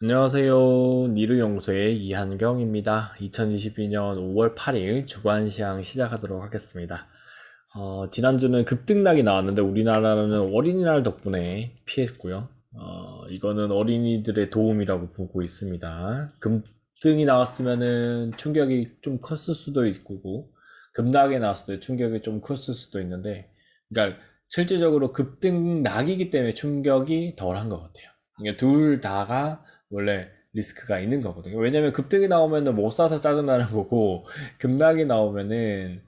안녕하세요. 니르용소의 이한경입니다. 2022년 5월 8일 주간시황 시작하도록 하겠습니다. 지난주는 급등락이 나왔는데 우리나라는 어린이날 덕분에 피했고요. 이거는 어린이들의 도움이라고 보고 있습니다. 급등이 나왔으면은 충격이 좀 컸을 수도 있고, 급락이 나왔을 때 충격이 좀 컸을 수도 있는데, 그러니까 실질적으로 급등락이기 때문에 충격이 덜한 것 같아요. 그러니까 둘 다가 원래 리스크가 있는 거거든요. 왜냐면 급등이 나오면은 못 사서 짜증나는 거고, 급락이 나오면은,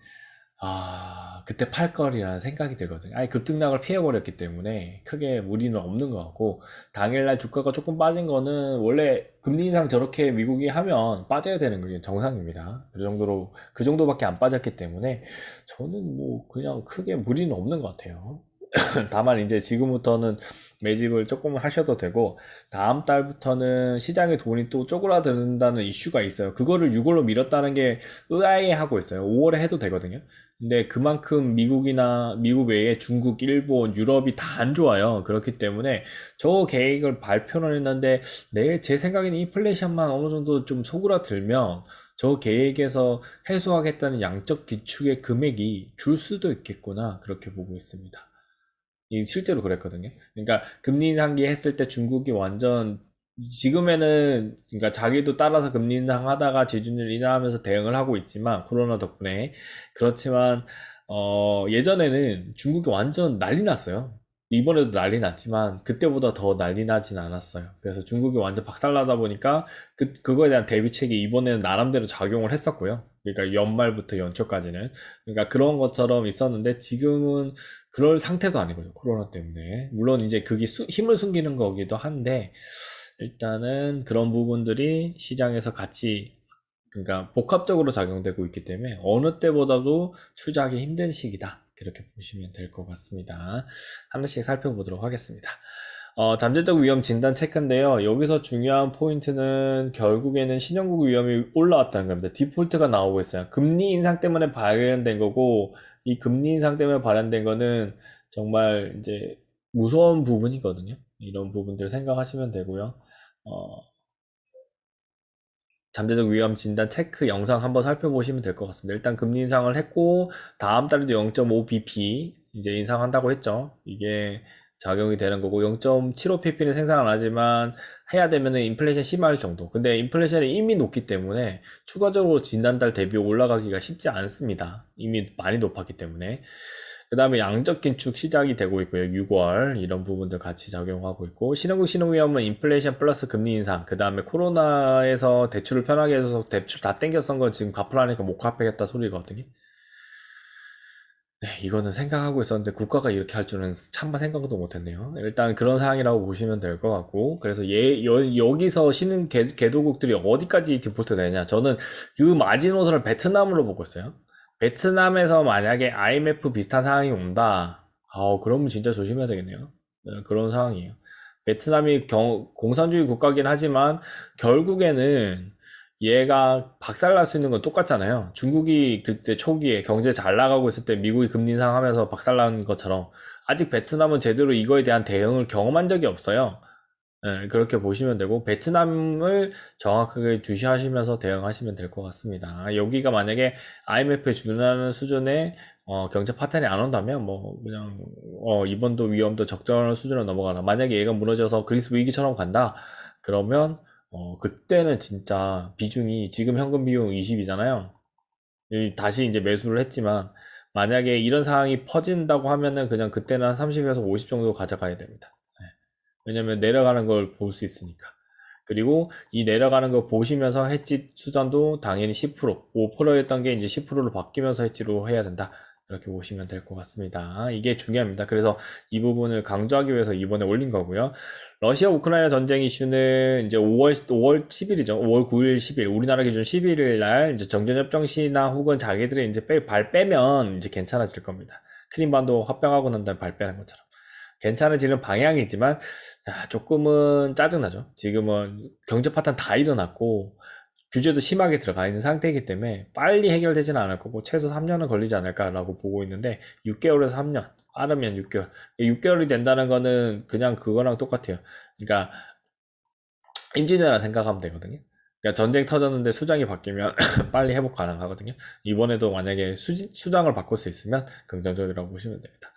그때 팔 걸이라는 생각이 들거든요. 아니, 급등락을 피해버렸기 때문에 크게 무리는 없는 것 같고, 당일날 주가가 조금 빠진 거는 원래 금리 인상 저렇게 미국이 하면 빠져야 되는 게 정상입니다. 그 정도밖에 안 빠졌기 때문에 저는 뭐 그냥 크게 무리는 없는 것 같아요. 다만 이제 지금부터는 매집을 조금 하셔도 되고 다음 달부터는 시장에 돈이 또 쪼그라든다는 이슈가 있어요. 그거를 6월로 미뤘다는 게 의아해 하고 있어요. 5월에 해도 되거든요. 근데 그만큼 미국 외에 중국, 일본, 유럽이 다 안 좋아요. 그렇기 때문에 저 계획을 발표를 했는데 제 생각에는 인플레이션만 어느 정도 좀 소그라들면 저 계획에서 해소하겠다는 양적 기축의 금액이 줄 수도 있겠구나 그렇게 보고 있습니다. 실제로 그랬거든요. 그러니까 금리 인상기 했을 때 중국이 완전 지금에는 그러니까 자기도 따라서 금리 인상하다가 지준율 인하하면서 대응을 하고 있지만 코로나 덕분에 그렇지만 예전에는 중국이 완전 난리 났어요. 이번에도 난리 났지만 그때보다 더 난리 나진 않았어요. 그래서 중국이 완전 박살나다 보니까 그거에 대한 대비책이 이번에는 나름대로 작용을 했었고요. 그러니까 연말부터 연초까지는 그러니까 그런 것처럼 있었는데 지금은 그럴 상태도 아니거든요. 코로나 때문에. 물론 이제 그게 힘을 숨기는 거기도 한데, 일단은 그런 부분들이 시장에서 같이, 그러니까 복합적으로 작용되고 있기 때문에 어느 때보다도 투자하기 힘든 시기다. 그렇게 보시면 될 것 같습니다. 하나씩 살펴보도록 하겠습니다. 잠재적 위험 진단 체크인데요. 여기서 중요한 포인트는 결국에는 신용국 위험이 올라왔다는 겁니다. 디폴트가 나오고 있어요. 금리 인상 때문에 발현된 거고, 이 금리 인상 때문에 발현된 거는 정말 이제 무서운 부분이거든요. 이런 부분들 생각하시면 되고요. 어, 잠재적 위험 진단 체크 영상 한번 살펴보시면 될 것 같습니다. 일단 금리 인상을 했고 다음 달에도 0.5bp 이제 인상한다고 했죠. 이게 작용이 되는 거고 0.75pp는 생산 안 하지만 해야 되면은 인플레이션 심할 정도. 근데 인플레이션이 이미 높기 때문에 추가적으로 지난달 대비 올라가기가 쉽지 않습니다. 이미 많이 높았기 때문에. 그 다음에 양적 긴축 시작이 되고 있고요. 6월 이런 부분들 같이 작용하고 있고 신흥국 신흥위험은 인플레이션 플러스 금리 인상 그 다음에 코로나에서 대출을 편하게 해서 대출 다 땡겨 쓴 거 지금 갚으라니까 못 갚겠다 소리거든요. 네, 이거는 생각하고 있었는데 국가가 이렇게 할 줄은 참마 생각도 못했네요. 일단 그런 상황이라고 보시면 될 것 같고 그래서 여기서 신흥 개도국들이 어디까지 디폴트 되냐 저는 그 마지노선을 베트남으로 보고 있어요. 베트남에서 만약에 IMF 비슷한 상황이 온다. 그러면 진짜 조심해야 되겠네요. 네, 그런 상황이에요. 베트남이 공산주의 국가긴 하지만 결국에는 얘가 박살날 수 있는 건 똑같잖아요. 중국이 그때 초기에 경제 잘 나가고 있을 때 미국이 금리 인상하면서 박살난 것처럼 아직 베트남은 제대로 이거에 대한 대응을 경험한 적이 없어요. 예, 그렇게 보시면 되고 베트남을 정확하게 주시하시면서 대응하시면 될 것 같습니다. 여기가 만약에 IMF에 준하는 수준의 경제 파탄이 안 온다면 뭐 그냥 이번도 위험도 적절한 수준으로 넘어가라. 만약에 얘가 무너져서 그리스 위기처럼 간다. 그러면 그때는 진짜 비중이 지금 현금 비용 20이잖아요. 다시 이제 매수를 했지만 만약에 이런 상황이 퍼진다고 하면은 그냥 그때는 한 30에서 50 정도 가져가야 됩니다. 네. 왜냐면 내려가는 걸 볼 수 있으니까. 그리고 이 내려가는 걸 보시면서 해지 수단도 당연히 10%, 5%였던 게 이제 10%로 바뀌면서 해지로 해야 된다. 이렇게 보시면 될 것 같습니다. 이게 중요합니다. 그래서 이 부분을 강조하기 위해서 이번에 올린 거고요. 러시아 우크라이나 전쟁 이슈는 이제 5월 10일이죠. 5월 9일, 10일. 우리나라 기준 11일 날 이제 정전협정 시나 혹은 자기들이 이제 발 빼면 이제 괜찮아질 겁니다. 크림반도 합병하고 난 다음에 발 빼는 것처럼. 괜찮아지는 방향이지만 조금은 짜증나죠. 지금은 경제 파탄 다 일어났고 규제도 심하게 들어가 있는 상태이기 때문에 빨리 해결되지는 않을 거고 최소 3년은 걸리지 않을까라고 보고 있는데 6개월에서 3년 빠르면 6개월 6개월이 된다는 거는 그냥 그거랑 똑같아요. 그러니까 임진왜란 생각하면 되거든요. 그러니까 전쟁 터졌는데 수장이 바뀌면 빨리 회복 가능하거든요. 이번에도 만약에 수장을 바꿀 수 있으면 긍정적이라고 보시면 됩니다.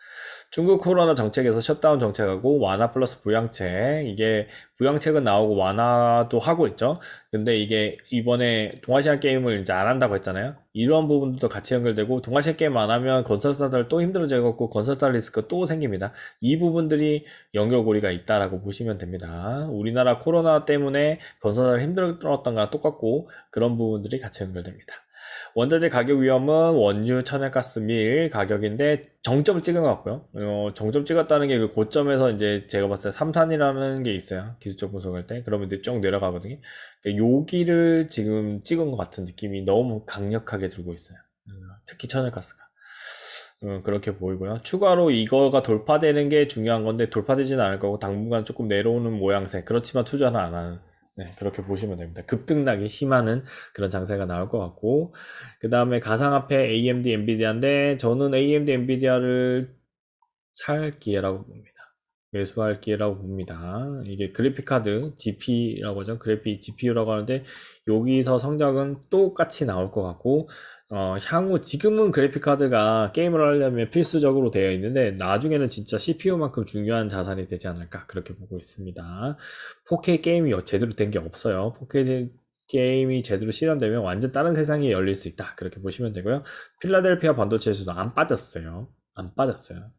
중국 코로나 정책에서 셧다운 정책하고 완화 플러스 부양책, 이게 부양책은 나오고 완화도 하고 있죠. 근데 이게 이번에 동아시안 게임을 이제 안 한다고 했잖아요. 이런 부분도 같이 연결되고, 동아시안 게임 안 하면 건설사들 또 힘들어지고 건설사 리스크 또 생깁니다. 이 부분들이 연결고리가 있다라고 보시면 됩니다. 우리나라 코로나 때문에 건설사들 힘들었던 거랑 똑같고, 그런 부분들이 같이 연결됩니다. 원자재 가격 위험은 원유, 천연가스, 밀 가격인데 정점을 찍은 것 같고요. 정점 찍었다는 게 그 고점에서 이제 제가 봤을 때 삼산이라는 게 있어요. 기술적 분석할 때. 그러면 이제 쭉 내려가거든요. 그러니까 여기를 지금 찍은 것 같은 느낌이 너무 강력하게 들고 있어요. 특히 천연가스가. 그렇게 보이고요. 추가로 이거가 돌파되는 게 중요한 건데 돌파되지는 않을 거고 당분간 조금 내려오는 모양새. 그렇지만 투자는 안 하는. 네, 그렇게 보시면 됩니다. 급등락이 심하는 그런 장세가 나올 것 같고, 그 다음에 가상화폐 AMD, 엔비디아인데 저는 AMD, 엔비디아를 살 기회라고 봅니다. 매수할 기회라고 봅니다. 이게 그래픽카드 GP라고 하죠. 그래픽 GPU라고 하는데 여기서 성적은 똑같이 나올 것 같고, 향후 지금은 그래픽카드가 게임을 하려면 필수적으로 되어 있는데 나중에는 진짜 CPU만큼 중요한 자산이 되지 않을까 그렇게 보고 있습니다. 4K 게임이 제대로 된 게 없어요. 4K 게임이 제대로 실현되면 완전 다른 세상이 열릴 수 있다 그렇게 보시면 되고요. 필라델피아 반도체 지수도 안 빠졌어요. 안 빠졌어요.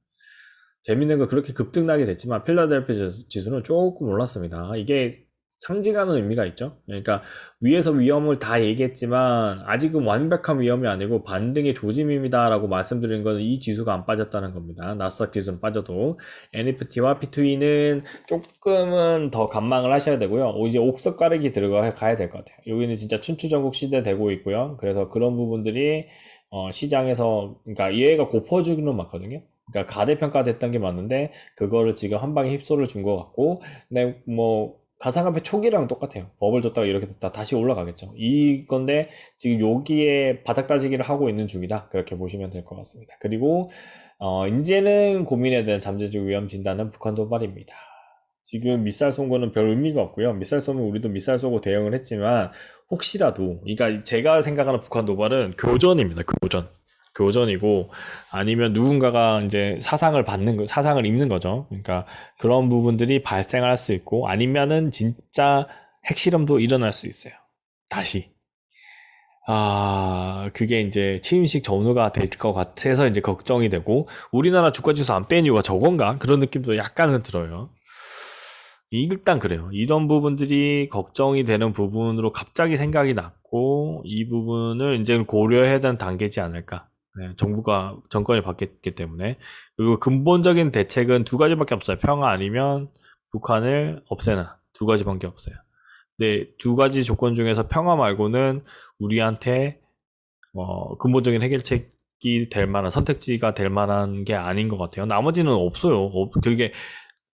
재밌는 거 그렇게 급등나게 됐지만 필라델피아 지수는 조금 올랐습니다. 이게 상징하는 의미가 있죠. 그러니까 위에서 위험을 다 얘기했지만 아직은 완벽한 위험이 아니고 반등의 조짐입니다 라고 말씀드린 건 이 지수가 안 빠졌다는 겁니다. 나스닥 지수는 빠져도 NFT와 P2E는 조금은 더 관망을 하셔야 되고요. 이제 옥석 가르기 들어가야 될 것 같아요. 여기는 진짜 춘추전국 시대 되고 있고요. 그래서 그런 부분들이 시장에서, 그러니까 얘가 고퍼주기는 맞거든요. 그러니까 가대평가 됐던 게 맞는데 그거를 지금 한 방에 휩소를 준 것 같고, 근데 뭐 가상화폐 초기랑 똑같아요. 버블 줬다가 이렇게 됐다 다시 올라가겠죠. 이건데 지금 여기에 바닥 따지기를 하고 있는 중이다 그렇게 보시면 될 것 같습니다. 그리고 이제는 고민해야 되는 잠재적 위험 진단은 북한 도발입니다. 지금 미사일 쏜 거는 별 의미가 없고요. 미사일 쏘면 우리도 미사일 쏘고 대응을 했지만 혹시라도, 그러니까 제가 생각하는 북한 도발은 교전입니다. 교전이고, 아니면 누군가가 이제 사상을 입는 거죠. 그러니까 그런 부분들이 발생할 수 있고, 아니면은 진짜 핵실험도 일어날 수 있어요. 다시. 그게 이제 취임식 전후가 될 것 같아서 이제 걱정이 되고, 우리나라 주가지수 안 뺀 이유가 저건가? 그런 느낌도 약간은 들어요. 일단 그래요. 이런 부분들이 걱정이 되는 부분으로 갑자기 생각이 났고, 이 부분을 이제 고려해야 되는 단계지 않을까. 네, 정권이 바뀌었기 때문에. 그리고 근본적인 대책은 두 가지밖에 없어요. 평화 아니면 북한을 없애는 두 가지밖에 없어요. 근데 두 가지 조건 중에서 평화 말고는 우리한테 근본적인 해결책이 될 만한, 선택지가 될 만한 게 아닌 것 같아요. 나머지는 없어요. 그게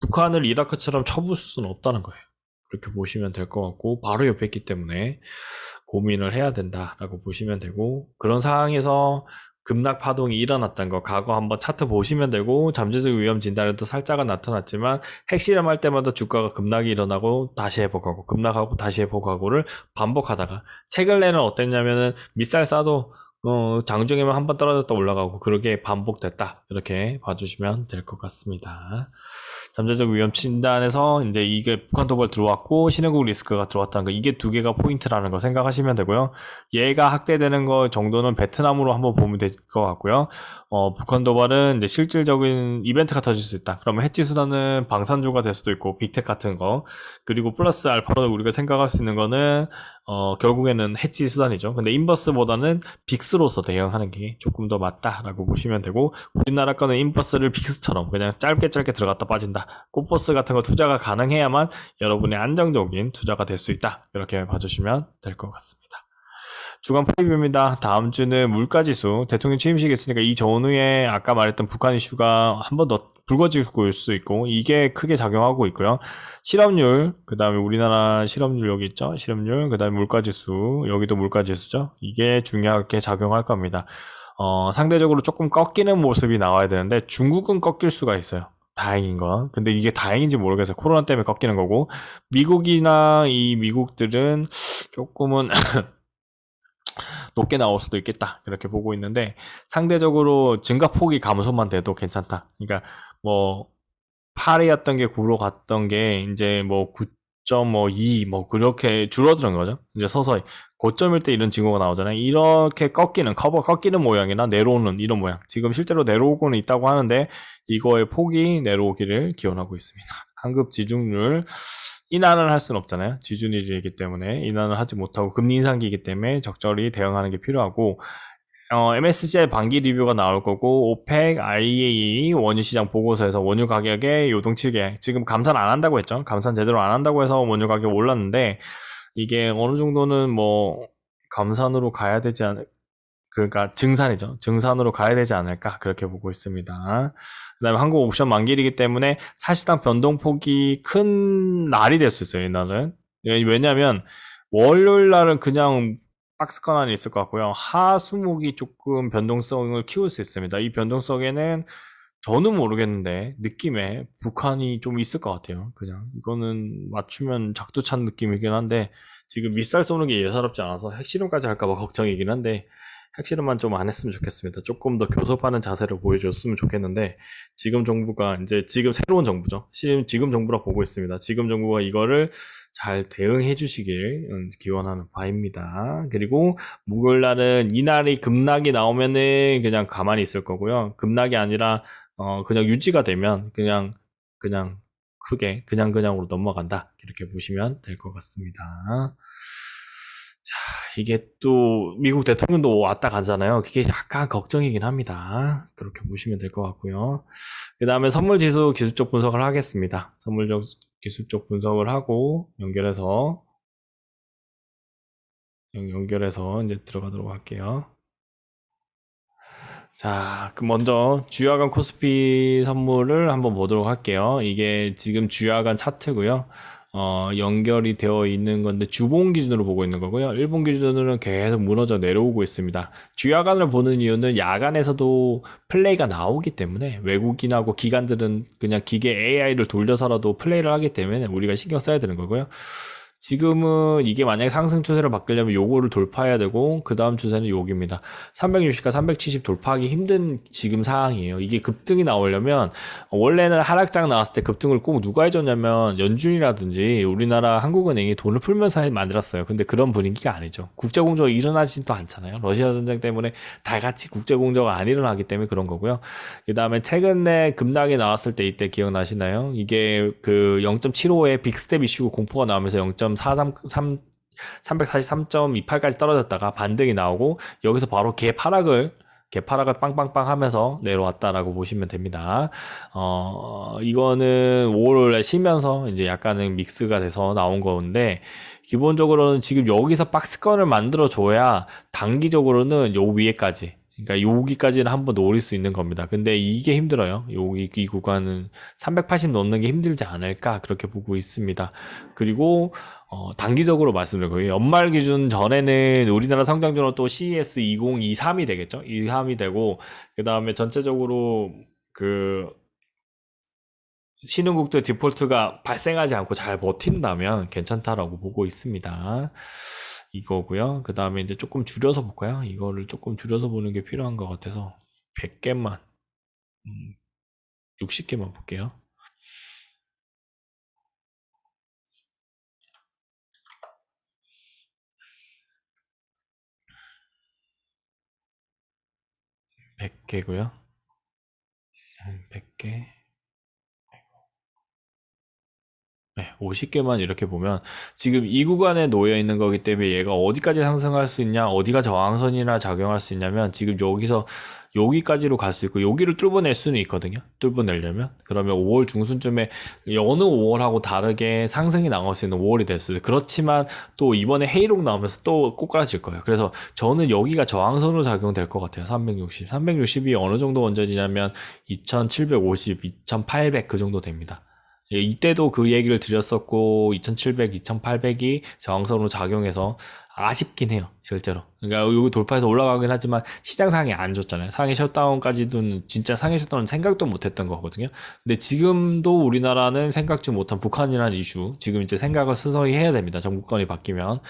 북한을 이라크처럼 쳐부을 수는 없다는 거예요. 그렇게 보시면 될 것 같고, 바로 옆에 있기 때문에 고민을 해야 된다라고 보시면 되고, 그런 상황에서 급락 파동이 일어났던 거 과거 한번 차트 보시면 되고, 잠재적 위험 진단에도 살짝은 나타났지만 핵실험할 때마다 주가가 급락이 일어나고 다시 회복하고 급락하고 다시 회복하고를 반복하다가 최근에는 어땠냐면은 미사일 쏴도 장중에만 한번 떨어졌다 올라가고 그렇게 반복됐다 이렇게 봐주시면 될 것 같습니다. 잠재적 위험 진단에서 이제 이게 북한 도발 들어왔고 신흥국 리스크가 들어왔다는 거, 이게 두 개가 포인트라는 거 생각하시면 되고요. 얘가 확대되는 거 정도는 베트남으로 한번 보면 될 것 같고요. 북한 도발은 이제 실질적인 이벤트가 터질 수 있다. 그러면 해치 수단은 방산조가 될 수도 있고 빅텍 같은 거, 그리고 플러스 알파로 우리가 생각할 수 있는 거는 결국에는 해치 수단이죠. 근데 인버스보다는 빅스로서 대응하는 게 조금 더 맞다라고 보시면 되고, 우리나라 거는 인버스를 빅스처럼 그냥 짧게 들어갔다 빠진다. 꽃버스 같은 거 투자가 가능해야만 여러분의 안정적인 투자가 될 수 있다. 이렇게 봐주시면 될 것 같습니다. 주간 프리뷰입니다. 다음 주는 물가지수, 대통령 취임식이 있으니까 이 전후에 아까 말했던 북한 이슈가 한 번 더 불거지고 올 수 있고, 이게 크게 작용하고 있고요. 실업률, 그 다음에 우리나라 실업률 여기 있죠. 실업률, 그 다음에 물가지수, 여기도 물가지수죠. 이게 중요하게 작용할 겁니다. 상대적으로 조금 꺾이는 모습이 나와야 되는데 중국은 꺾일 수가 있어요. 다행인 건. 근데 이게 다행인지 모르겠어요. 코로나 때문에 꺾이는 거고. 미국이나 이 미국들은 조금은 높게 나올 수도 있겠다. 이렇게 보고 있는데, 상대적으로 증가폭이 감소만 돼도 괜찮다. 그러니까, 뭐, 8이었던 게 9로 갔던 게, 이제 뭐 9.2, 뭐, 그렇게 줄어드는 거죠. 이제 서서히. 고점일 때 이런 징후가 나오잖아요. 이렇게 꺾이는, 꺾이는 모양이나 내려오는 이런 모양. 지금 실제로 내려오고는 있다고 하는데, 이거의 폭이 내려오기를 기원하고 있습니다. 한급 지중률, 인하는 할 수는 없잖아요. 지준일이기 때문에 인하는 하지 못하고 금리 인상기이기 때문에 적절히 대응하는 게 필요하고 MSCI 반기 리뷰가 나올 거고 오펙, IEA 원유 시장 보고서에서 원유 가격의 요동치게 지금 감산 안 한다고 했죠. 감산 제대로 안 한다고 해서 원유 가격이 올랐는데 이게 어느 정도는 뭐 감산으로 가야 되지 않 그러니까 증산이죠. 증산으로 가야 되지 않을까 그렇게 보고 있습니다. 그다음에 한국 옵션 만기이기 때문에 사실상 변동폭이 큰 날이 될 수 있어요. 이날은 왜냐하면 월요일 날은 그냥 박스권 안에 있을 것 같고요. 하수목이 조금 변동성을 키울 수 있습니다. 이 변동성에는 저는 모르겠는데 느낌에 북한이 좀 있을 것 같아요. 그냥 이거는 맞추면 작두 찬 느낌이긴 한데 지금 밑살 쏘는 게 예사롭지 않아서 핵실험까지 할까봐 걱정이긴 한데 핵실험만 좀 안 했으면 좋겠습니다. 조금 더 교섭하는 자세를 보여줬으면 좋겠는데 지금 정부가 이제 지금 새로운 정부죠. 지금 정부라 보고 있습니다. 지금 정부가 이거를 잘 대응해 주시길 기원하는 바입니다. 그리고 목요일날은 이날이 급락이 나오면은 그냥 가만히 있을 거고요. 급락이 아니라 그냥 유지가 되면 그냥 크게 그냥으로 넘어간다. 이렇게 보시면 될 것 같습니다. 자, 이게 또 미국 대통령도 왔다 가잖아요. 그게 약간 걱정이긴 합니다. 그렇게 보시면 될 것 같고요. 그 다음에 선물 지수 기술적 분석을 하겠습니다. 선물적 기술적 분석을 하고 연결해서 이제 들어가도록 할게요. 자, 그럼 먼저 주야간 코스피 선물을 한번 보도록 할게요. 이게 지금 주야간 차트고요. 연결이 되어 있는 건데 주봉 기준으로 보고 있는 거고요. 일본 기준으로는 계속 무너져 내려오고 있습니다. 주야간을 보는 이유는 야간에서도 플레이가 나오기 때문에 외국인하고 기관들은 그냥 기계 AI를 돌려서라도 플레이를 하기 때문에 우리가 신경 써야 되는 거고요. 지금은 이게 만약에 상승 추세를 바꾸려면 요거를 돌파해야 되고 그 다음 추세는 여기입니다. 360과 370 돌파하기 힘든 지금 상황이에요. 이게 급등이 나오려면 원래는 하락장 나왔을 때 급등을 꼭 누가 해줬냐면 연준이라든지 우리나라 한국은행이 돈을 풀면서 만들었어요. 근데 그런 분위기가 아니죠. 국제공조가 일어나지도 않잖아요. 러시아 전쟁 때문에 다 같이 국제공조가 안 일어나기 때문에 그런 거고요. 그 다음에 최근에 급락이 나왔을 때 이때 기억나시나요? 이게 그 0.75에 빅스텝 이슈 공포가 나오면서 343.28까지 떨어졌다가 반등이 나오고 여기서 바로 개파락을 빵빵빵 하면서 내려왔다라고 보시면 됩니다. 이거는 5월에 쉬면서 이제 약간은 믹스가 돼서 나온 건데 기본적으로는 지금 여기서 박스권을 만들어 줘야 단기적으로는 요 위에까지 그러니까 여기까지는 한번 노릴 수 있는 겁니다. 근데 이게 힘들어요. 이 구간은 380 넘는 게 힘들지 않을까 그렇게 보고 있습니다. 그리고 단기적으로 말씀드리고 연말 기준 전에는 우리나라 성장률은 또 CES 2023이 되겠죠. 23이 되고 그 다음에 전체적으로 그 신흥국들 디폴트가 발생하지 않고 잘 버틴다면 괜찮다라고 보고 있습니다. 이거고요. 그 다음에 이제 조금 줄여서 볼까요? 이거를 조금 줄여서 보는 게 필요한 것 같아서 100개만 60개만 볼게요. 백 개고요. 100개. 네, 50개만 이렇게 보면 지금 이 구간에 놓여 있는 거기 때문에 얘가 어디까지 상승할 수 있냐, 어디가 저항선이나 작용할 수 있냐면 지금 여기서 여기까지로 갈 수 있고 여기를 뚫어낼 수는 있거든요. 뚫어내려면 그러면 5월 중순쯤에 어느 5월하고 다르게 상승이 나올 수 있는 5월이 됐어요. 그렇지만 또 이번에 헤이록 나오면서 또 꼬꾸라질 거예요. 그래서 저는 여기가 저항선으로 작용될 것 같아요. 360이 어느 정도 원전이냐면 2750, 2800 그 정도 됩니다. 예, 이때도 그 얘기를 드렸었고 2700, 2800이 저항선으로 작용해서 아쉽긴 해요, 실제로. 그러니까 여기 돌파해서 올라가긴 하지만 시장 상황이 안 좋잖아요. 상해 셧다운까지도 진짜 상해 셧다운은 생각도 못 했던 거거든요. 근데 지금도 우리나라는 생각지 못한 북한이라는 이슈, 지금 이제 생각을 서서히 해야 됩니다. 정부권이 바뀌면.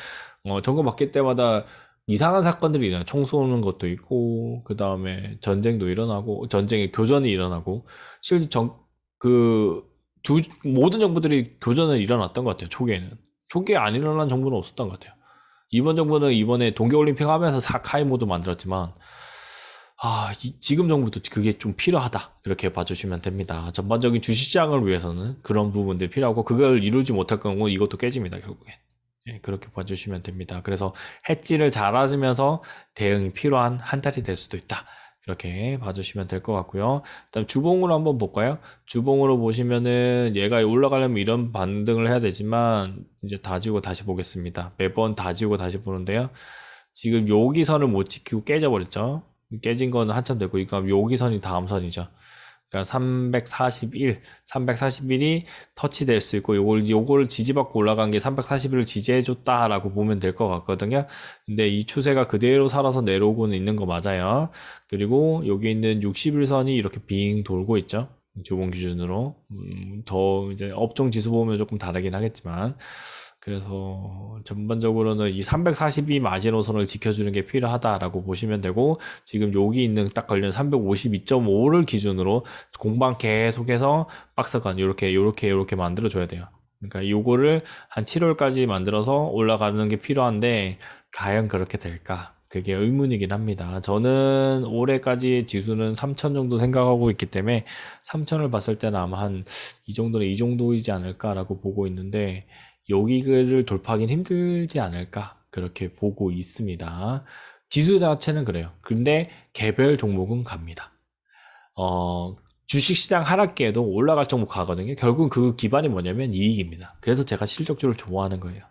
정권 바뀔 때마다 이상한 사건들이 일어나요. 총 쏘는 것도 있고, 그 다음에 전쟁도 일어나고, 전쟁의 교전이 일어나고, 실제 그, 모든 정부들이 교전을 일어났던 것 같아요, 초기에는. 초기에 안 일어난 정부는 없었던 것 같아요. 이번 정부는 이번에 동계올림픽 하면서 사카이 모드 만들었지만, 지금 정부도 그게 좀 필요하다. 이렇게 봐주시면 됩니다. 전반적인 주식시장을 위해서는 그런 부분들이 필요하고, 그걸 이루지 못할 경우 이것도 깨집니다, 결국에. 예, 그렇게 봐주시면 됩니다. 그래서 해지를 잘 하시면서 대응이 필요한 한 달이 될 수도 있다. 이렇게 봐주시면 될 것 같고요. 일단 주봉으로 한번 볼까요? 주봉으로 보시면은 얘가 올라가려면 이런 반등을 해야 되지만 이제 다지고 다시 보겠습니다. 매번 다지고 다시 보는데요. 지금 여기 선을 못 지키고 깨져버렸죠. 깨진 거는 한참 됐고, 그러니까 여기 선이 다음 선이죠. 그러니까 341이 터치될 수 있고, 요걸 지지받고 올라간 게 341을 지지해줬다라고 보면 될 것 같거든요. 근데 이 추세가 그대로 살아서 내려오고는 있는 거 맞아요. 그리고 여기 있는 61선이 이렇게 빙 돌고 있죠. 주봉 기준으로. 더 이제 업종 지수 보면 조금 다르긴 하겠지만. 그래서 전반적으로는 이 342 마지노선을 지켜주는 게 필요하다라고 보시면 되고, 지금 여기 있는 딱 걸린 352.5를 기준으로 공방 계속해서 박스권 요렇게 만들어 줘야 돼요. 그러니까 요거를 한 7월까지 만들어서 올라가는 게 필요한데, 과연 그렇게 될까? 그게 의문이긴 합니다. 저는 올해까지 지수는 3000 정도 생각하고 있기 때문에 3000을 봤을 때는 아마 한 이 정도는 이 정도이지 않을까라고 보고 있는데, 여기를 돌파하기는 힘들지 않을까 그렇게 보고 있습니다. 지수 자체는 그래요. 근데 개별 종목은 갑니다. 주식시장 하락기에도 올라갈 종목 가거든요. 결국 그 기반이 뭐냐면 이익입니다. 그래서 제가 실적주를 좋아하는 거예요.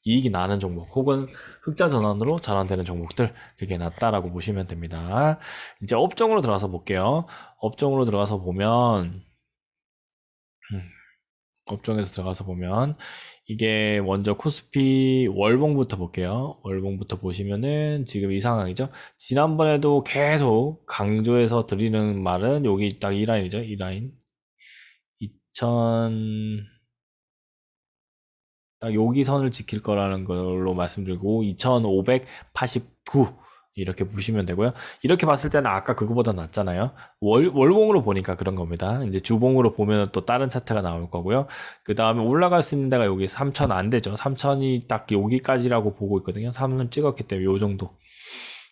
이익이 나는 종목 혹은 흑자 전환으로 전환되는 종목들, 그게 낫다라고 보시면 됩니다. 이제 업종으로 들어가서 볼게요. 업종으로 들어가서 보면 업종에서 들어가서 보면 이게 먼저 코스피 월봉부터 볼게요. 월봉부터 보시면은 지금 이 상황이죠. 지난번에도 계속 강조해서 드리는 말은 여기 딱 이 라인이죠. 이 라인 2000, 딱 여기 선을 지킬 거라는 걸로 말씀드리고, 2589 이렇게 보시면 되고요. 이렇게 봤을 때는 아까 그거보다 낫잖아요. 월봉으로 보니까 그런 겁니다. 이제 주봉으로 보면 또 다른 차트가 나올 거고요. 그 다음에 올라갈 수 있는 데가 여기 3000 안 되죠. 3000이 딱 여기까지라고 보고 있거든요. 3000 찍었기 때문에 요 정도.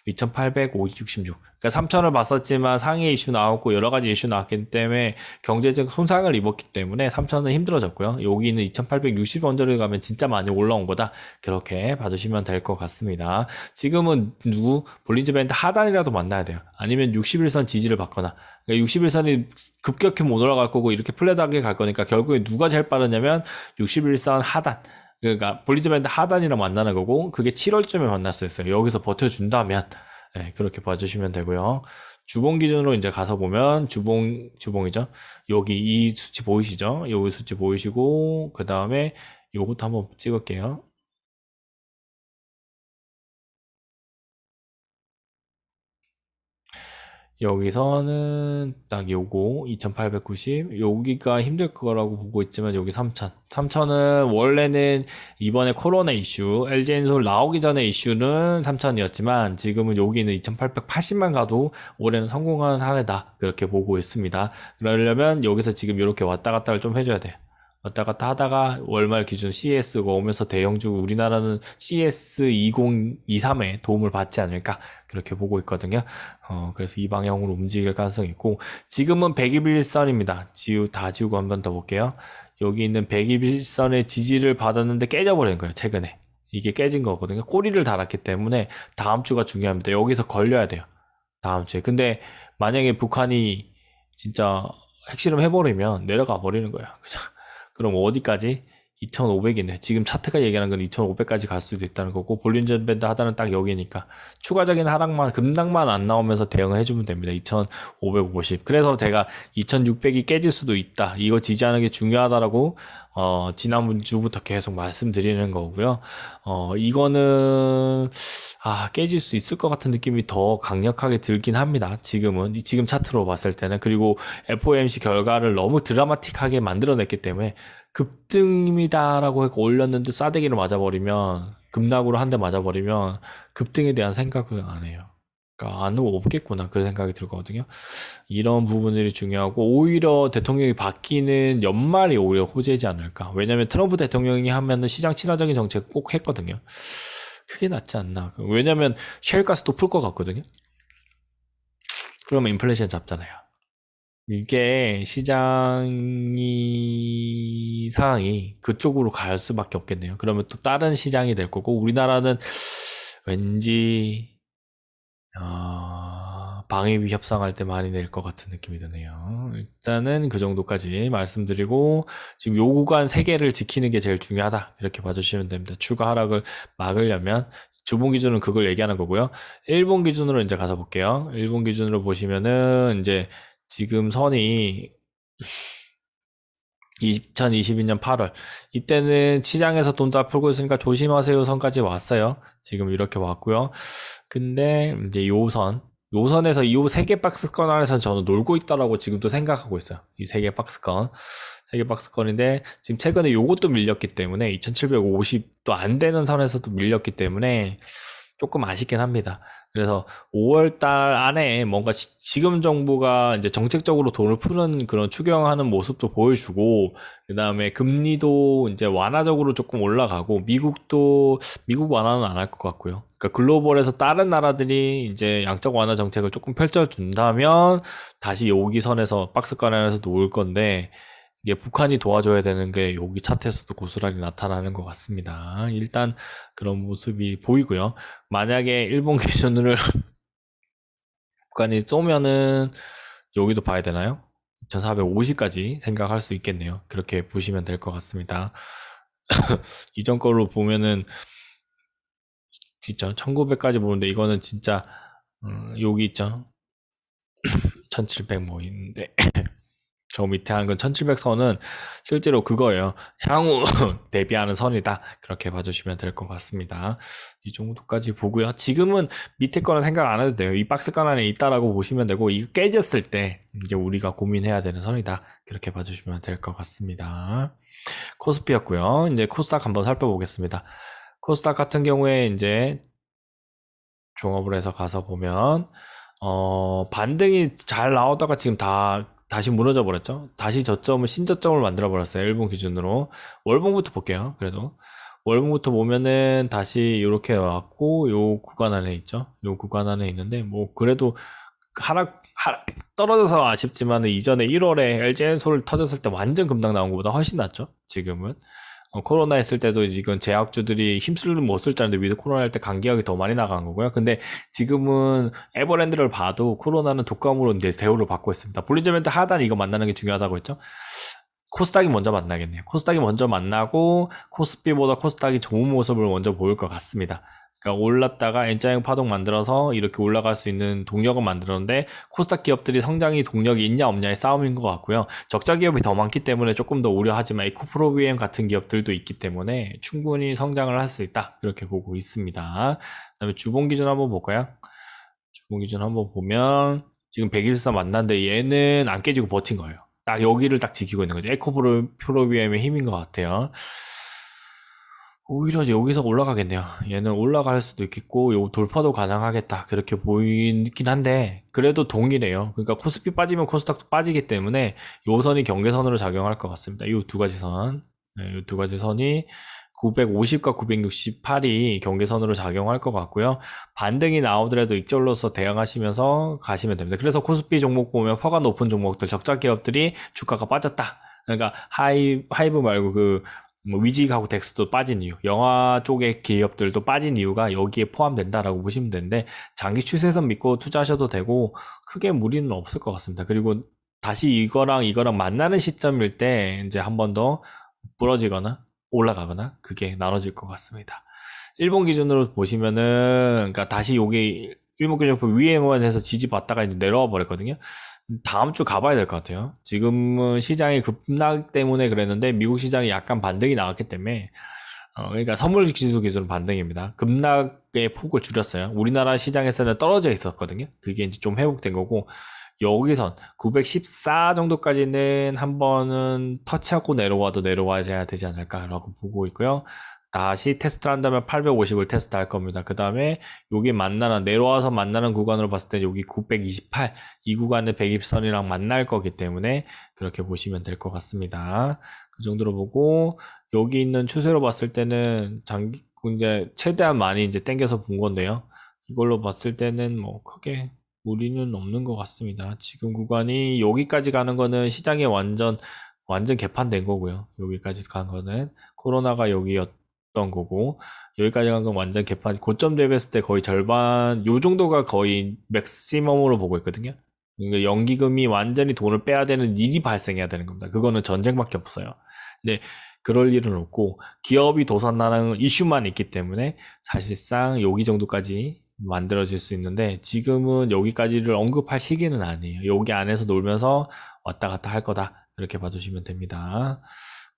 2866. 그러니까 3000을 봤었지만 상해 이슈 나왔고 여러 가지 이슈 나왔기 때문에 경제적 손상을 입었기 때문에 3000은 힘들어졌고요. 여기는 2860원대를 가면 진짜 많이 올라온 거다. 그렇게 봐주시면 될 것 같습니다. 지금은 볼린저 밴드 하단이라도 만나야 돼요. 아니면 61선 지지를 받거나. 그러니까 61선이 급격히 못 올라갈 거고 이렇게 플랫하게 갈 거니까 결국에 누가 제일 빠르냐면 61선 하단. 그러니까 볼린저 밴드 하단이랑 만나는 거고, 그게 7월쯤에 만날 수 있어요. 여기서 버텨준다면. 네, 그렇게 봐주시면 되고요. 주봉 기준으로 이제 가서 보면 주봉이죠. 여기 이 수치 보이시죠? 여기 수치 보이시고, 그 다음에 요것도 한번 찍을게요. 여기서는 딱 요거 2890, 여기가 힘들 거라고 보고 있지만 여기 3000. 3000은 원래는 이번에 코로나 이슈, LG엔솔 나오기 전에 이슈는 3000이었지만 지금은 여기는 2880만 가도 올해는 성공한 한 해다. 그렇게 보고 있습니다. 그러려면 여기서 지금 이렇게 왔다 갔다를 좀 해줘야 돼요. 왔다 갔다 하다가 월말 기준 CS가 오면서 대형주, 우리나라는 CS 2023에 도움을 받지 않을까 그렇게 보고 있거든요. 그래서 이 방향으로 움직일 가능성이 있고, 지금은 121선입니다. 다 지우고 한 번 더 볼게요. 여기 있는 121선의 지지를 받았는데 깨져버린 거예요, 최근에. 이게 깨진 거거든요. 꼬리를 달았기 때문에 다음 주가 중요합니다. 여기서 걸려야 돼요. 다음 주에. 근데 만약에 북한이 진짜 핵실험 해버리면 내려가 버리는 거예요. 그죠? 그럼 어디까지? 2,500이네. 지금 차트가 얘기하는 건 2,500까지 갈 수도 있다는 거고, 볼린저 밴드 하단은 딱 여기니까 추가적인 하락만, 급락만 안 나오면서 대응을 해주면 됩니다. 2,550. 그래서 제가 2,600이 깨질 수도 있다. 이거 지지하는 게 중요하다라고 지난 주부터 계속 말씀드리는 거고요. 이거는 깨질 수 있을 것 같은 느낌이 더 강력하게 들긴 합니다. 지금 차트로 봤을 때는. 그리고 FOMC 결과를 너무 드라마틱하게 만들어냈기 때문에 급등입니다라고 해서 올렸는데 싸대기로 맞아버리면, 급락으로 한 대 맞아버리면 급등에 대한 생각을 안 해요. 그러니까 안 오겠구나, 그런 생각이 들거든요. 이런 부분들이 중요하고, 오히려 대통령이 바뀌는 연말이 오히려 호재지 않을까. 왜냐면 트럼프 대통령이 하면은 시장 친화적인 정책 꼭 했거든요. 그게 낫지 않나. 왜냐면 셰일가스도 풀 것 같거든요. 그러면 인플레이션 잡잖아요. 이게 시장이 상황이 그쪽으로 갈 수밖에 없겠네요. 그러면 또 다른 시장이 될 거고, 우리나라는 왠지 방위비 협상할 때 많이 낼 것 같은 느낌이 드네요. 일단은 그 정도까지 말씀드리고, 지금 요 구간 3개를 지키는 게 제일 중요하다, 이렇게 봐주시면 됩니다. 추가 하락을 막으려면 주봉 기준은 그걸 얘기하는 거고요. 일본 기준으로 이제 가서 볼게요. 일본 기준으로 보시면은 이제 지금 선이 2022년 8월, 이때는 시장에서 돈 다 풀고 있으니까 조심하세요 선까지 왔어요. 지금 이렇게 왔고요. 근데 이제 요선에서 이 3개 박스권 안에서 저는 놀고 있다라고 지금도 생각하고 있어요. 이 3개 박스권. 3개 박스권인데 지금 최근에 요것도 밀렸기 때문에 2750도 안 되는 선에서도 밀렸기 때문에 조금 아쉽긴 합니다. 그래서 5월 달 안에 뭔가 지금 정부가 이제 정책적으로 돈을 푸는 그런 추경하는 모습도 보여주고, 그 다음에 금리도 이제 완화적으로 조금 올라가고, 미국 완화는 안 할 것 같고요. 그러니까 글로벌에서 다른 나라들이 이제 양적 완화 정책을 조금 펼쳐준다면 다시 여기 선에서 박스권 안에서 놓을 건데, 이게 북한이 도와줘야 되는 게 여기 차트에서도 고스란히 나타나는 것 같습니다. 일단 그런 모습이 보이고요. 만약에 일본 기준으로 북한이 쏘면은 여기도 봐야 되나요? 2450까지 생각할 수 있겠네요. 그렇게 보시면 될 것 같습니다. 이전 걸로 보면은 진짜 1900까지 보는데, 이거는 진짜 여기 있죠. 1700 뭐 있는데 저 밑에 한 건 1700선은 실제로 그거예요. 향후 대비하는 선이다. 그렇게 봐주시면 될 것 같습니다. 이 정도까지 보고요. 지금은 밑에 거는 생각 안 해도 돼요. 이 박스권 안에 있다라고 보시면 되고, 이거 깨졌을 때 이제 우리가 고민해야 되는 선이다. 그렇게 봐주시면 될 것 같습니다. 코스피였고요. 이제 코스닥 한번 살펴보겠습니다. 코스닥 같은 경우에 이제 종합을 해서 가서 보면 반등이 잘 나오다가 지금 다시 무너져 버렸죠. 다시 신저점을 만들어 버렸어요. 일본 기준으로. 월봉부터 볼게요. 그래도 월봉부터 보면은 다시 이렇게 왔고, 요 구간 안에 있죠. 요 구간 안에 있는데, 뭐 그래도 하락 떨어져서 아쉽지만, 이전에 1월에 LG엔솔 터졌을 때 완전 급락 나온 것보다 훨씬 낫죠. 지금은 코로나 했을 때도 이건 제약주들이 힘쓸 못 쓸 줄 알았는데 위드 코로나 할 때 간기약이 더 많이 나간 거고요. 근데 지금은 에버랜드를 봐도 코로나는 독감으로 이제 대우를 받고 있습니다. 볼린저 밴드 하단 이거 만나는 게 중요하다고 했죠. 코스닥이 먼저 만나겠네요. 코스닥이 먼저 만나고, 코스피보다 코스닥이 좋은 모습을 먼저 보일 것 같습니다. 그러니까 올랐다가 N자형 파동 만들어서 이렇게 올라갈 수 있는 동력을 만들었는데, 코스닥 기업들이 성장이 동력이 있냐 없냐의 싸움인 것 같고요. 적자 기업이 더 많기 때문에 조금 더 우려하지만, 에코프로비엠 같은 기업들도 있기 때문에 충분히 성장을 할 수 있다, 그렇게 보고 있습니다. 그다음에 주봉 기준 한번 볼까요? 주봉 기준 한번 보면 지금 124 만났는데 얘는 안 깨지고 버틴 거예요. 딱 여기를 딱 지키고 있는 거죠. 에코프로비엠의 힘인 것 같아요. 오히려 여기서 올라가겠네요. 얘는 올라갈 수도 있겠고, 요 돌파도 가능하겠다, 그렇게 보이긴 한데, 그래도 동일해요. 그러니까 코스피 빠지면 코스닥도 빠지기 때문에 요 선이 경계선으로 작용할 것 같습니다. 요 두 가지 선, 요 두 가지 선이 950과 968이 경계선으로 작용할 것 같고요. 반등이 나오더라도 익절로서 대응하시면서 가시면 됩니다. 그래서 코스피 종목 보면 퍼가 높은 종목들, 적자 기업들이 주가가 빠졌다. 그러니까 하이브 말고 뭐 위직하고 덱스도 빠진 이유, 영화 쪽의 기업들도 빠진 이유가 여기에 포함된다라고 보시면 되는데, 장기 추세선 믿고 투자하셔도 되고 크게 무리는 없을 것 같습니다. 그리고 다시 이거랑 만나는 시점일 때 이제 한 번 더 부러지거나 올라가거나 그게 나눠질 것 같습니다. 일본 기준으로 보시면은, 그러니까 다시 여기 일본 기준표 위에만 해서 지지받다가 이제 내려와 버렸거든요. 다음 주 가봐야 될 것 같아요. 지금은 시장이 급락 때문에 그랬는데 미국 시장이 약간 반등이 나왔기 때문에 그러니까 선물 지수 기준은 반등입니다. 급락의 폭을 줄였어요. 우리나라 시장에서는 떨어져 있었거든요. 그게 이제 좀 회복된 거고 여기선 914 정도까지는 한 번은 터치하고 내려와도 내려와야 되지 않을까라고 보고 있고요. 다시 테스트를 한다면 850을 테스트할 겁니다. 그 다음에 여기 만나는 내려와서 만나는 구간으로 봤을 때 여기 928 이 구간의 120선이랑 만날 거기 때문에 그렇게 보시면 될 것 같습니다. 그 정도로 보고 여기 있는 추세로 봤을 때는 장기 이제 최대한 많이 이제 땡겨서 본 건데요. 이걸로 봤을 때는 뭐 크게 무리는 없는 것 같습니다. 지금 구간이 여기까지 가는 거는 시장에 완전 개판된 거고요. 여기까지 간 거는 코로나가 여기였던 거고 여기까지 간 건 완전 개판. 고점 대비했을 때 거의 절반 요 정도가 거의 맥시멈으로 보고 있거든요. 그러니까 연기금이 완전히 돈을 빼야 되는 일이 발생해야 되는 겁니다. 그거는 전쟁밖에 없어요. 근데 그럴 일은 없고 기업이 도산나는 이슈만 있기 때문에 사실상 여기 정도까지 만들어질 수 있는데 지금은 여기까지를 언급할 시기는 아니에요. 여기 안에서 놀면서 왔다 갔다 할 거다. 그렇게 봐주시면 됩니다.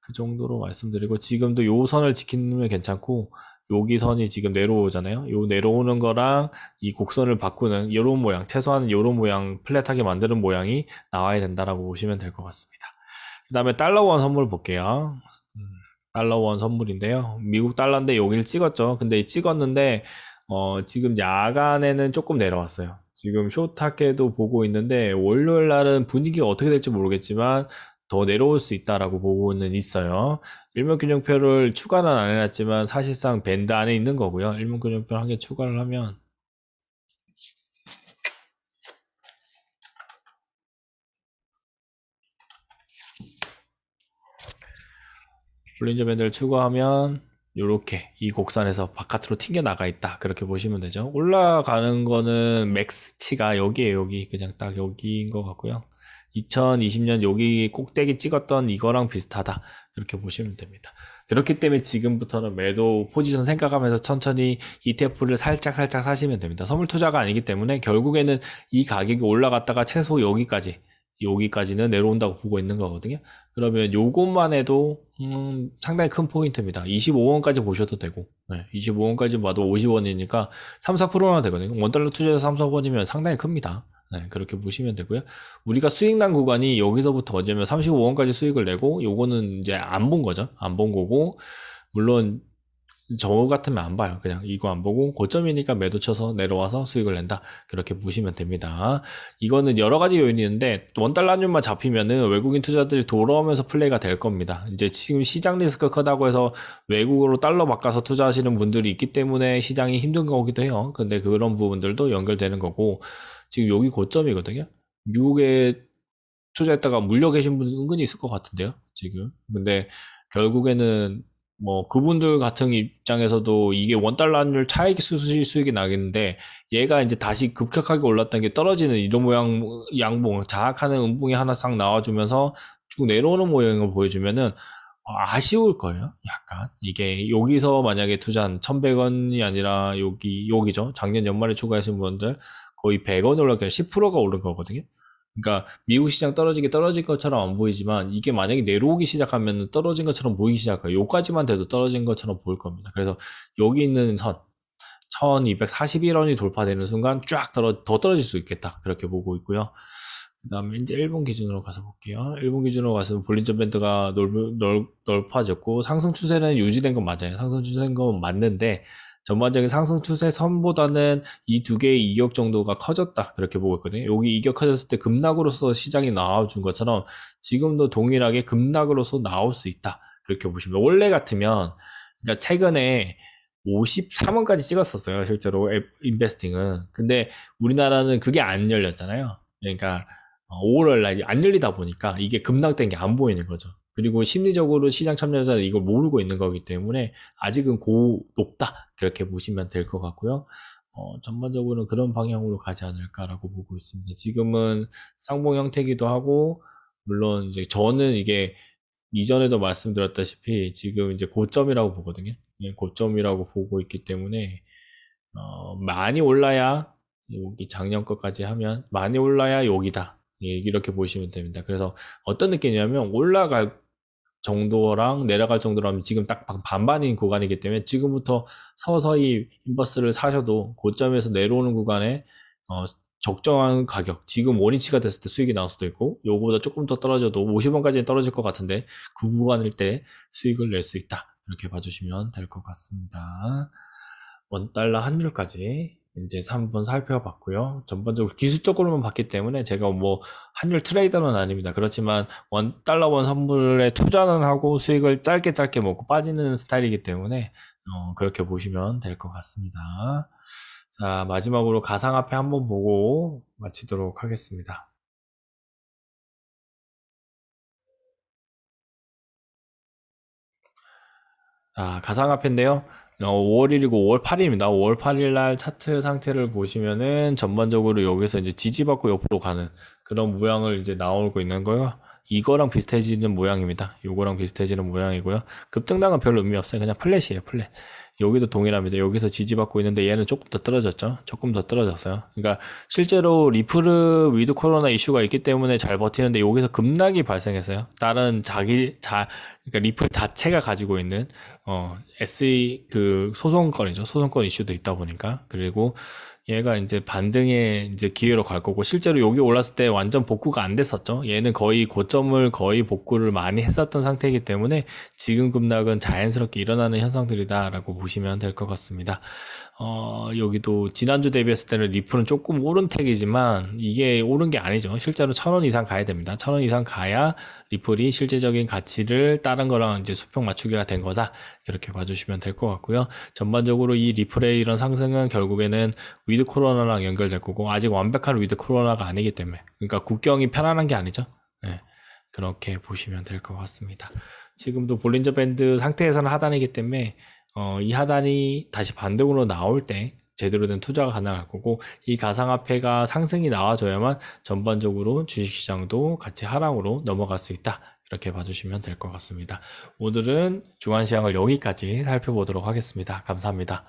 그 정도로 말씀드리고 지금도 요 선을 지키면 괜찮고 여기 선이 지금 내려오잖아요. 요 내려오는 거랑 이 곡선을 바꾸는 이런 모양, 최소한 이런 모양, 플랫하게 만드는 모양이 나와야 된다라고 보시면 될 것 같습니다. 그 다음에 달러원 선물 볼게요. 음, 달러원 선물인데요. 미국 달러인데 여기를 찍었죠. 근데 찍었는데 지금 야간에는 조금 내려왔어요. 지금 쇼타케도 보고 있는데 월요일 날은 분위기가 어떻게 될지 모르겠지만 더 내려올 수 있다라고 보고는 있어요. 일목균형표를 추가는 안 해놨지만 사실상 밴드 안에 있는 거고요. 일목균형표를 한 개 추가를 하면 볼린저 밴드를 추가하면 요렇게 이 곡선에서 바깥으로 튕겨 나가 있다 그렇게 보시면 되죠. 올라가는 거는 맥스치가 여기에요. 여기 그냥 딱 여기인 것 같고요. 2020년 여기 꼭대기 찍었던 이거랑 비슷하다 그렇게 보시면 됩니다. 그렇기 때문에 지금부터는 매도 포지션 생각하면서 천천히 ETF를 살짝 사시면 됩니다. 선물 투자가 아니기 때문에 결국에는 이 가격이 올라갔다가 최소 여기까지는 내려온다고 보고 있는 거거든요. 그러면 요것만 해도 상당히 큰 포인트입니다. 25원까지 보셔도 되고 25원까지 봐도 50원이니까 3, 4%나 되거든요. 원달러 투자해서 3, 4원이면 상당히 큽니다. 그렇게 보시면 되고요. 우리가 수익 난 구간이 여기서부터 어쩌면 35원까지 수익을 내고 요거는 이제 안 본 거죠. 안 본 거고 물론 저 같으면 안 봐요. 그냥 이거 안 보고 고점이니까 매도 쳐서 내려와서 수익을 낸다. 그렇게 보시면 됩니다. 이거는 여러 가지 요인이 있는데 원달러율만 잡히면은 외국인 투자들이 돌아오면서 플레이가 될 겁니다. 이제 지금 시장 리스크가 크다고 해서 외국으로 달러 바꿔서 투자하시는 분들이 있기 때문에 시장이 힘든 거기도 해요. 근데 그런 부분들도 연결되는 거고 지금 여기 고점이거든요. 미국에 투자했다가 물려 계신 분들 은근히 있을 것 같은데요. 지금. 근데 결국에는 뭐 그분들 같은 입장에서도 이게 원달러율 차익 수익이 나겠는데 얘가 이제 다시 급격하게 올랐던 게 떨어지는 이런 모양 양봉 장악하는 음봉이 하나 싹 나와주면서 쭉 내려오는 모양을 보여주면은 아쉬울 거예요. 약간 이게 여기서 만약에 투자한 1,100원이 아니라 여기죠. 작년 연말에 추가하신 분들 거의 100원 올랐기 10%가 오른 거거든요. 그러니까 미국 시장 떨어진 것처럼 안 보이지만 이게 만약에 내려오기 시작하면 떨어진 것처럼 보이기 시작해요. 요까지만 돼도 떨어진 것처럼 보일 겁니다. 그래서 여기 있는 선 1241원이 돌파되는 순간 더 떨어질 수 있겠다. 그렇게 보고 있고요. 그 다음에 이제 일본 기준으로 가서 볼게요. 일본 기준으로 가서 볼린저 밴드가 넓어졌고 상승 추세는 유지된 건 맞아요. 상승 추세된 건 맞는데 전반적인 상승 추세 선보다는 이 두 개의 이격 정도가 커졌다 그렇게 보고 있거든요. 여기 이격 커졌을 때 급락으로서 시장이 나와준 것처럼 지금도 동일하게 급락으로서 나올 수 있다 그렇게 보시면 원래 같으면 그러니까 최근에 53원까지 찍었었어요. 실제로 인베스팅은. 근데 우리나라는 그게 안 열렸잖아요. 그러니까 5월 날 안 열리다 보니까 이게 급락된 게 안 보이는 거죠. 그리고 심리적으로 시장 참여자는 이걸 모르고 있는 거기 때문에 아직은 높다. 그렇게 보시면 될 것 같고요. 전반적으로는 그런 방향으로 가지 않을까라고 보고 있습니다. 지금은 쌍봉 형태이기도 하고, 물론 이제 저는 이게 이전에도 말씀드렸다시피 지금 이제 고점이라고 보거든요. 예, 고점이라고 보고 있기 때문에 많이 올라야 여기 작년 것까지 하면 많이 올라야 여기다. 예, 이렇게 보시면 됩니다. 그래서 어떤 느낌이냐면 올라갈 정도랑 내려갈 정도라면 지금 딱 반반인 구간이기 때문에 지금부터 서서히 인버스를 사셔도 고점에서 내려오는 구간에 적정한 가격, 지금 원위치가 됐을 때 수익이 나올 수도 있고 요거보다 조금 더 떨어져도 50원까지는 떨어질 것 같은데 그 구간일 때 수익을 낼 수 있다, 이렇게 봐주시면 될 것 같습니다. 원달러 환율까지 이제 한번 살펴봤고요. 전반적으로 기술적으로만 봤기 때문에 제가 뭐 환율 트레이더는 아닙니다. 그렇지만 원달러 원 선물에 투자는 하고 수익을 짧게 먹고 빠지는 스타일이기 때문에 그렇게 보시면 될 것 같습니다. 자, 마지막으로 가상화폐 한번 보고 마치도록 하겠습니다. 가상화폐인데요. 5월 1일이고 5월 8일입니다. 5월 8일 날 차트 상태를 보시면은 전반적으로 여기서 이제 지지받고 옆으로 가는 그런 모양을 이제 나오고 있는 거요. 이거랑 비슷해지는 모양입니다. 요거랑 비슷해지는 모양이고요. 급등락은 별로 의미 없어요. 그냥 플랫이에요, 플랫. 여기도 동일합니다. 여기서 지지받고 있는데 얘는 조금 더 떨어졌죠. 조금 더 떨어졌어요. 그러니까 실제로 리플은 위드 코로나 이슈가 있기 때문에 잘 버티는데 여기서 급락이 발생했어요. 다른 그러니까 리플 자체가 가지고 있는 SE 그 소송건이죠. 소송건 이슈도 있다 보니까. 그리고 얘가 이제 반등의 이제 기회로 갈 거고, 실제로 여기 올랐을 때 완전 복구가 안 됐었죠. 얘는 거의 고점을 거의 복구를 많이 했었던 상태이기 때문에 지금 급락은 자연스럽게 일어나는 현상들이다라고 보시면 될 것 같습니다. 여기도 지난주 대비했을 때는 리플은 조금 오른 택이지만 이게 오른 게 아니죠. 실제로 1,000원 이상 가야 됩니다. 1,000원 이상 가야 리플이 실제적인 가치를 다른 거랑 이제 수평 맞추기가 된 거다, 그렇게 봐주시면 될 것 같고요. 전반적으로 이 리플의 이런 상승은 결국에는 위드 코로나랑 연결될 거고, 아직 완벽한 위드 코로나가 아니기 때문에, 그러니까 국경이 편안한 게 아니죠. 네, 그렇게 보시면 될 것 같습니다. 지금도 볼린저 밴드 상태에서는 하단이기 때문에 이 하단이 다시 반등으로 나올 때 제대로 된 투자가 가능할 거고, 이 가상화폐가 상승이 나와줘야만 전반적으로 주식시장도 같이 하락으로 넘어갈 수 있다, 이렇게 봐주시면 될 것 같습니다. 오늘은 주간시장을 여기까지 살펴보도록 하겠습니다. 감사합니다.